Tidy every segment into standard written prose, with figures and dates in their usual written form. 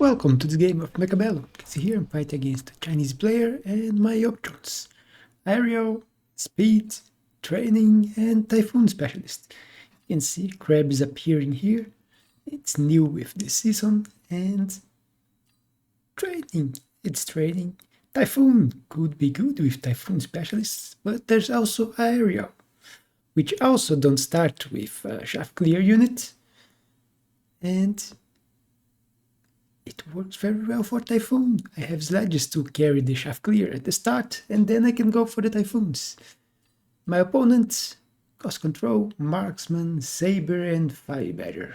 Welcome to this game of Mechabellum. You can see here I'm fighting against a Chinese player and my options. Aerial, Speed, Training and Typhoon Specialist. You can see Crab is appearing here. It's new with this season and Training. It's Training. Typhoon could be good with Typhoon Specialists, but there's also Aerial, which also don't start with a shaft clear unit. And it works very well for Typhoon. I have sledges to carry the shaft clear at the start, and then I can go for the Typhoons. My opponent, Cost Control, Marksman, Saber, and Firebadger.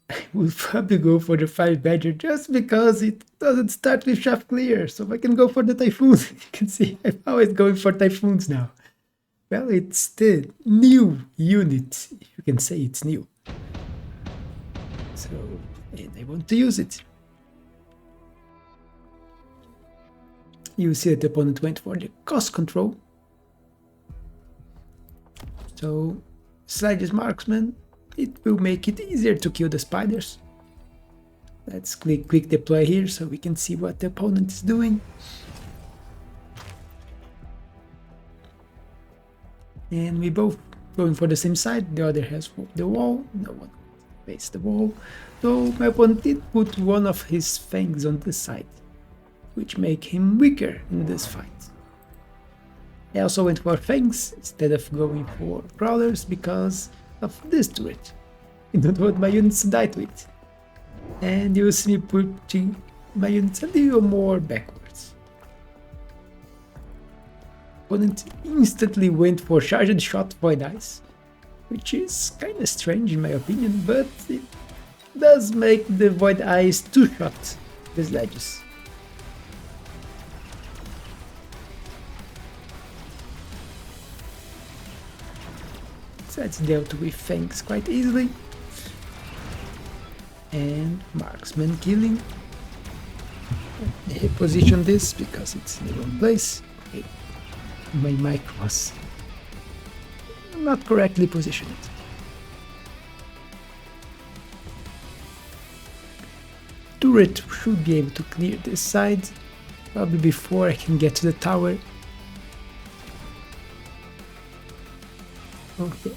I will probably go for the Firebadger just because it doesn't start with shaft clear, so I can go for the Typhoon. You can see I'm always going for Typhoons now. Well, it's the new unit, if you can say it's new. So, and I want to use it. You see that the opponent went for the cost control. So, Sledge's Marksman, it will make it easier to kill the spiders. Let's click quick deploy here so we can see what the opponent is doing. And we both going for the same side, the other has the wall, no one face the wall, so my opponent did put one of his fangs on this side, which make him weaker in this fight. I also went for fangs instead of going for crawlers because of this turret. I don't want my units to die to it. And you see me putting my units a little more backwards. Opponent instantly went for charged shot void eyes, which is kinda strange in my opinion, but it does make the void eyes two-shot the sledges. So that's dealt with fangs quite easily. And Marksman killing. I position this because it's in the wrong place. Okay. My mic was not correctly positioned. Turret should be able to clear this side, probably before I can get to the tower. Okay,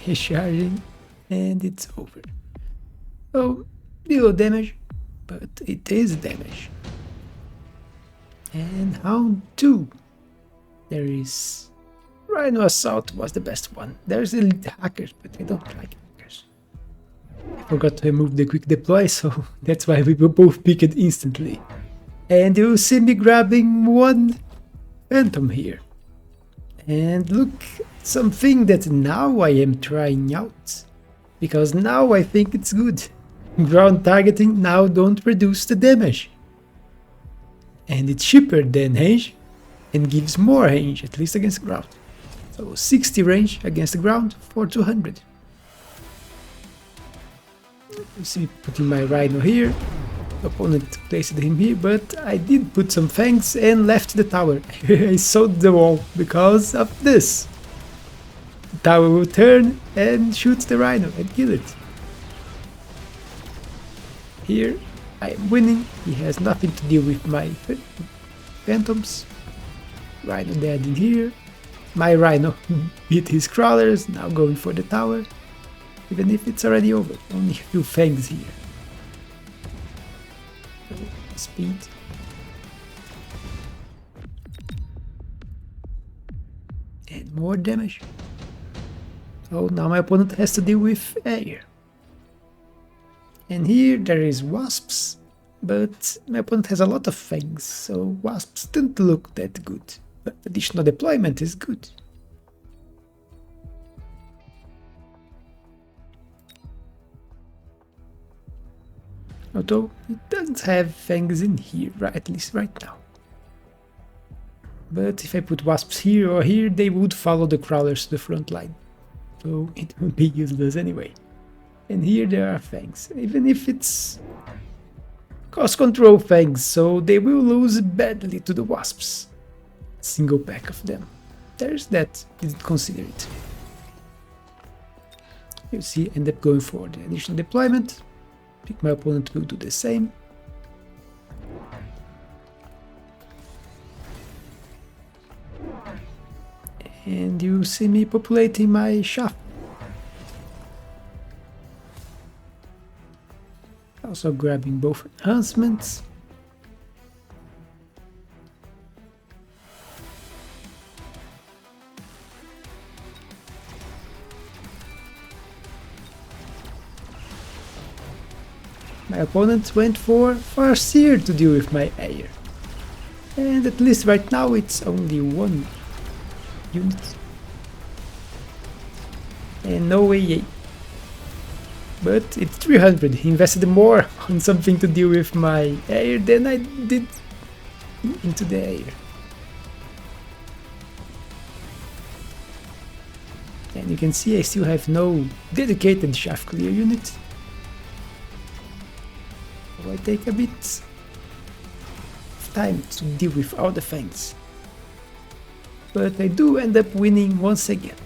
it's charging and it's over. Oh, little damage, but it is damage. And Hound 2. There is Rhino Assault was the best one. There's Elite Hackers, but I don't like hackers. I forgot to remove the quick deploy, so that's why we will both pick it instantly. And you see me grabbing one Phantom here. And look, something that now I am trying out. Because now I think it's good. Ground targeting now don't reduce the damage. And it's cheaper than range and gives more range, at least against ground. So 60 range against the ground for 200. You see me putting my Rhino here. Opponent placed him here, but I did put some fangs and left the tower. I sewed the wall because of this. The tower will turn and shoot the Rhino and kill it. Here I am winning. He has nothing to do with my phantoms. Rhino dead in here. My Rhino beat his crawlers, now going for the tower. Even if it's already over, only a few fangs here. Speed. And more damage. So now my opponent has to deal with air. And here there is wasps, but my opponent has a lot of fangs, so wasps don't look that good. But additional deployment is good. Although it doesn't have fangs in here, right, at least right now. But if I put wasps here or here, they would follow the crawlers to the front line. So it would be useless anyway. And here there are fangs, even if it's cost control fangs, so they will lose badly to the wasps. Single pack of them. There's that, didn't consider it. You see, end up going for the additional deployment. I think my opponent will do the same. And you see me populating my shaft. Also grabbing both enhancements. My opponent went for Farseer to deal with my air. And at least right now it's only one unit. And no way. But it's 300. He invested more on something to deal with my air than I did into the air. And you can see I still have no dedicated shaft clear unit. So I take a bit of time to deal with all the things. But I do end up winning once again.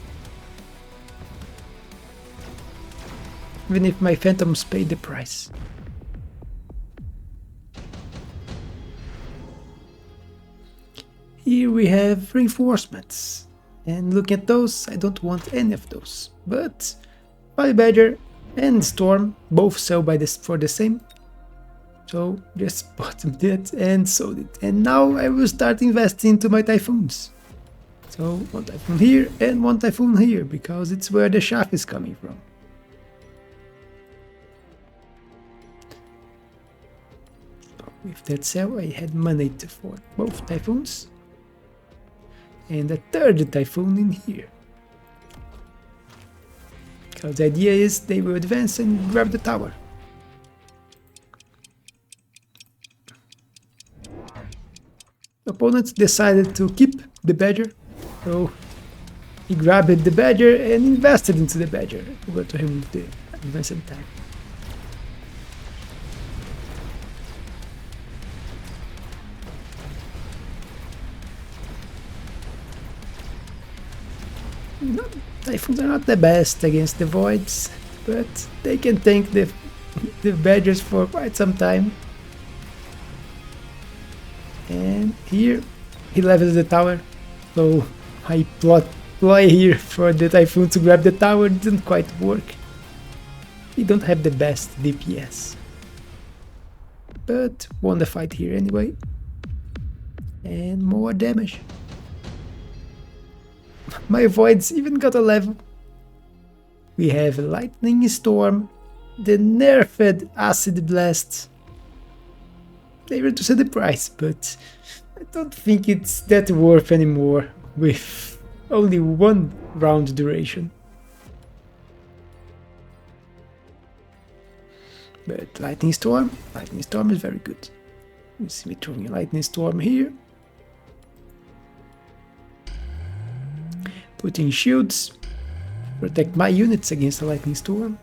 Even if my phantoms pay the price. Here we have reinforcements. And looking at those, I don't want any of those. But Fire Badger and Storm both sell for the same. So just bottomed it and sold it. And now I will start investing into my Typhoons. So one Typhoon here and one Typhoon here, because it's where the shaft is coming from. With that sell, I had money for both Typhoons. And a third Typhoon in here. Because the idea is they will advance and grab the tower. Opponent decided to keep the Badger. So he grabbed the Badger and invested into the Badger. I forgot to remove the advance attack. No, Typhoons are not the best against the Voids, but they can tank the Badgers for quite some time. And here he levels the tower, so my ploy here for the Typhoon to grab the tower didn't quite work. We don't have the best DPS, but won the fight here anyway. And more damage. My Voids even got a level. We have Lightning Storm, the nerfed Acid Blast. They reduced the price, but I don't think it's that worth anymore with only one round duration. But Lightning Storm is very good. You see me throwing a Lightning Storm here. Putting shields, protect my units against the Lightning Storm.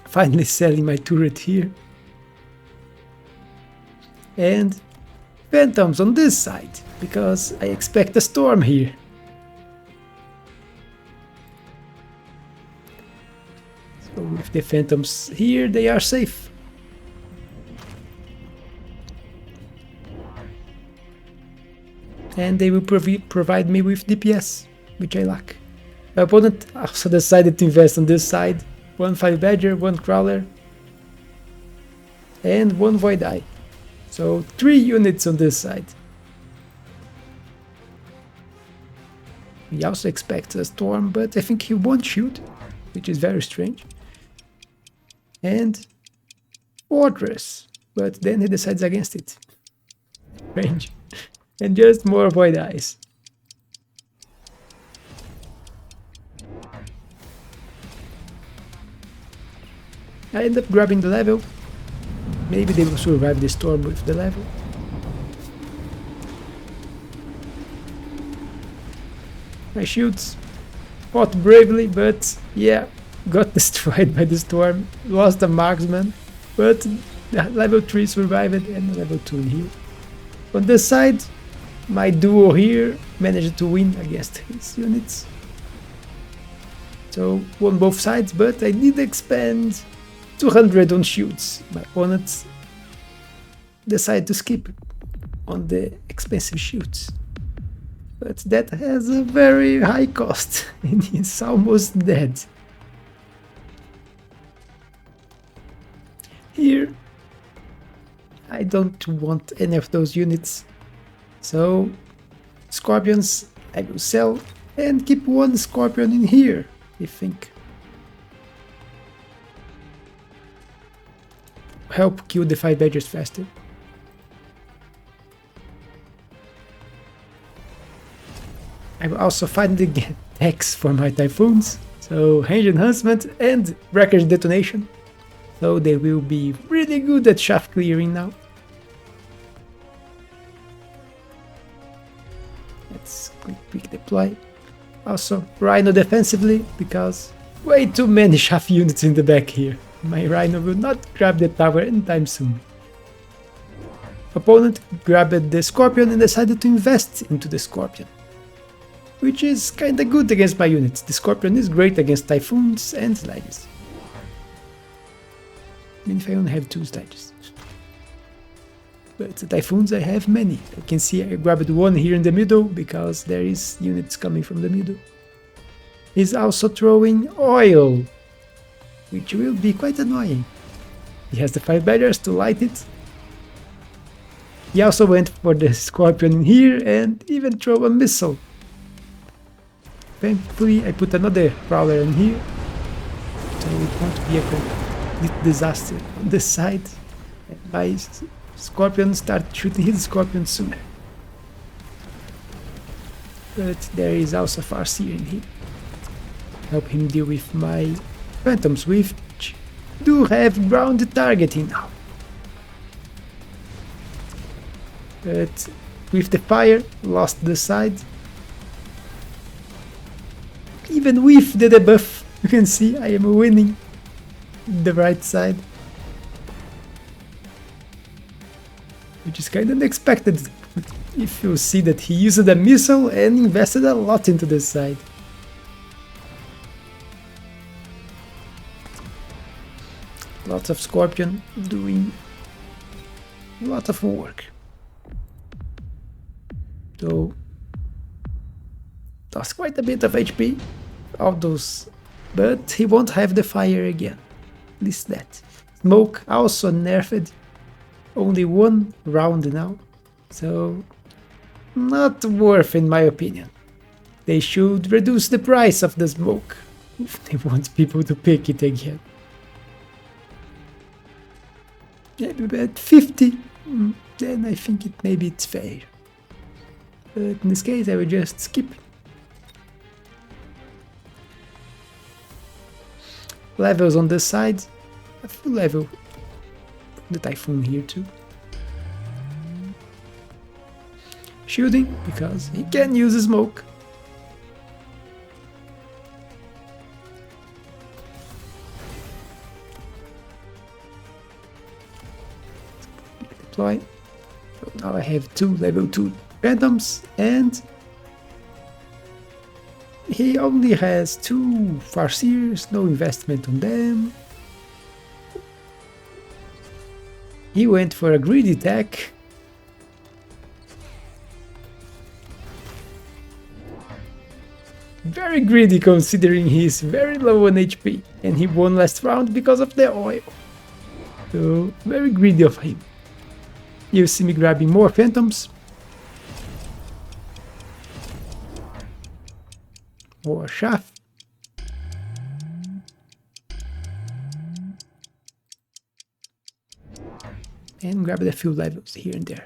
Finally selling my turret here. And Phantoms on this side, because I expect a storm here. So with the Phantoms here, they are safe. And they will provide me with DPS, which I lack. My opponent also decided to invest on this side. One Fire Badger, one Crawler, and one Void Eye. So 3 units on this side. He also expects a Storm, but I think he won't shoot, which is very strange. And Fortress, but then he decides against it. Strange. And just more Void Eyes. I end up grabbing the level. Maybe they will survive the storm with the level. My shields fought bravely, but yeah, got destroyed by the storm. Lost a marksman, but level 3 survived and level 2 in here. On this side, my duo here managed to win against his units. So won both sides, but I did expend 200 on shields. My opponents decided to skip on the expensive shields. But that has a very high cost and he's almost dead. Here I don't want any of those units, so scorpions I will sell and keep one scorpion in here, I think. Help kill the 5 badgers faster. I will also find the attacks for my typhoons, so range enhancement and wreckage detonation. So they will be really good at shaft clearing now. Let's quick deploy. Also Rhino defensively, because way too many shaft units in the back here. My Rhino will not grab the tower anytime soon. Opponent grabbed the Scorpion and decided to invest into the Scorpion, which is kinda good against my units. The Scorpion is great against Typhoons and Sledges. Even if I only have 2 Sledges. But the Typhoons I have many. You can see I grabbed one here in the middle because there is units coming from the middle. He's also throwing oil, which will be quite annoying. He has the 5 barriers to light it. He also went for the Scorpion in here and even throw a missile. Thankfully I put another Prowler in here, so it won't be a complete disaster on this side. And my Scorpion start shooting his Scorpion sooner. But there is also Farseer in here. Help him deal with my Phantoms, which do have ground targeting now. But with the fire, lost the side. Even with the debuff, you can see I am winning the right side. Which is kind of unexpected, if you see that he used a missile and invested a lot into this side. Lots of Scorpion doing a lot of work. So lost quite a bit of HP, all those, but he won't have the fire again, at least that. Smoke also nerfed, only 1 round now, so not worth in my opinion. They should reduce the price of the smoke if they want people to pick it again. Yeah, at 50, then I think maybe it's fair. But in this case I will just skip. Levels on the side, a full level. The Typhoon here too. Shielding, because he can use a smoke. Deploy. So now I have 2 level 2 Phantoms, and he only has 2 Farseers, no investment on them. He went for a greedy attack. Very greedy considering he's very low on HP, and he won last round because of the oil. So very greedy of him. You see me grabbing more Phantoms. More shaft. And grab a few levels here and there.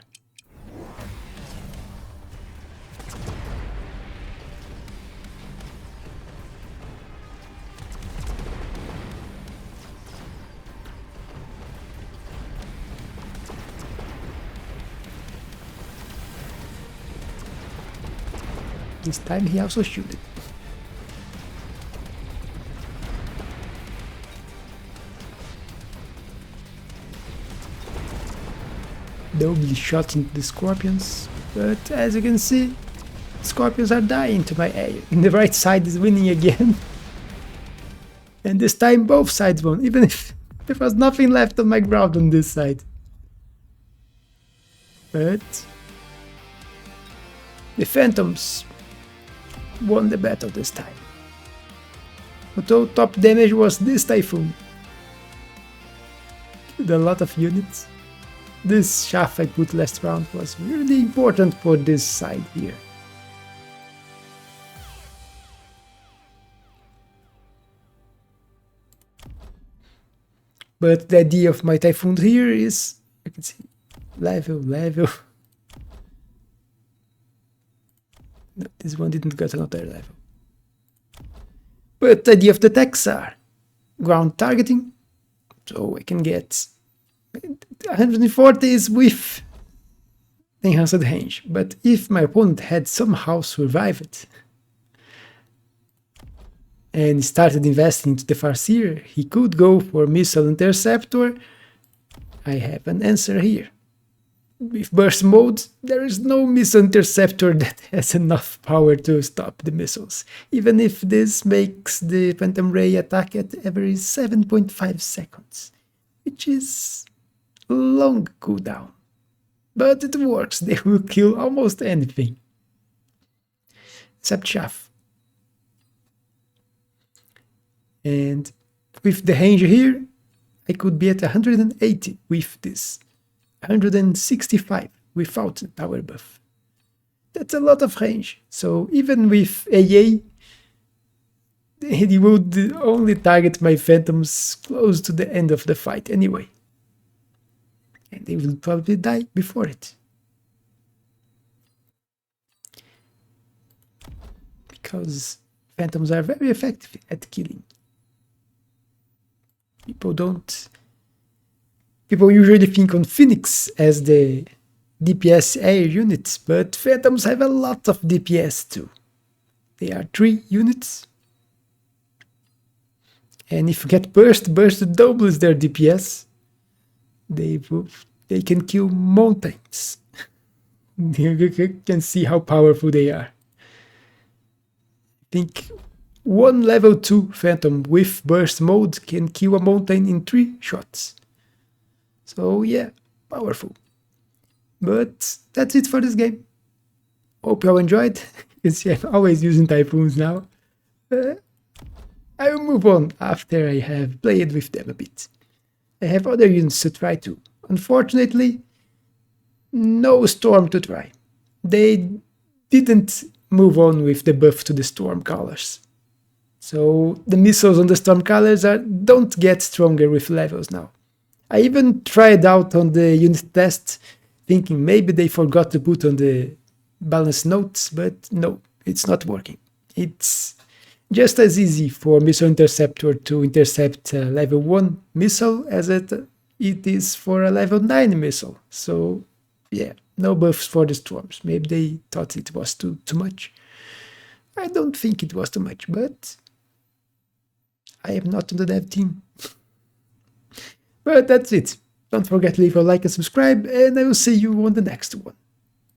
This time he also shooted. Doubly shot into the Scorpions. But as you can see, Scorpions are dying to my area. And the right side is winning again. And this time both sides won, even if there was nothing left on my ground on this side. But the Phantoms won the battle this time. Although top damage was this Typhoon. With a lot of units. This shaft I put last round was really important for this side here. But the idea of my Typhoon here is, you can see, level. No, this one didn't get another level. But the idea of the attacks are ground targeting, so I can get 140 is with enhanced range. But if my opponent had somehow survived and started investing into the Farseer, he could go for Missile Interceptor. I have an answer here. With burst mode, there is no missile interceptor that has enough power to stop the missiles, even if this makes the Phantom Ray attack at every 7.5 seconds, which is a long cooldown. But it works, they will kill almost anything. Except Chaff. And with the range here, I could be at 180 with this. 165 without the tower buff. That's a lot of range, so even with AA, he would only target my Phantoms close to the end of the fight anyway. And they will probably die before it. Because Phantoms are very effective at killing. People usually think on Phoenix as the DPS air units, but Phantoms have a lot of DPS too. They are 3 units. And if you get burst doubles their DPS. They can kill mountains. You can see how powerful they are. I think one level 2 Phantom with burst mode can kill a mountain in 3 shots. So yeah, powerful. But that's it for this game. Hope you all enjoyed. You can see I'm always using Typhoons now. I will move on after I have played with them a bit. I have other units to try too. Unfortunately, no Storm to try. They didn't move on with the buff to the Storm colors. So the missiles on the Storm colors don't get stronger with levels now. I even tried out on the unit test, thinking maybe they forgot to put on the balance notes, but no, it's not working. It's just as easy for Missile Interceptor to intercept a level 1 missile as it is for a level 9 missile. So yeah, no buffs for the Storms. Maybe they thought it was too much. I don't think it was too much, but I am not on the dev team. But that's it. Don't forget to leave a like and subscribe, and I will see you on the next one.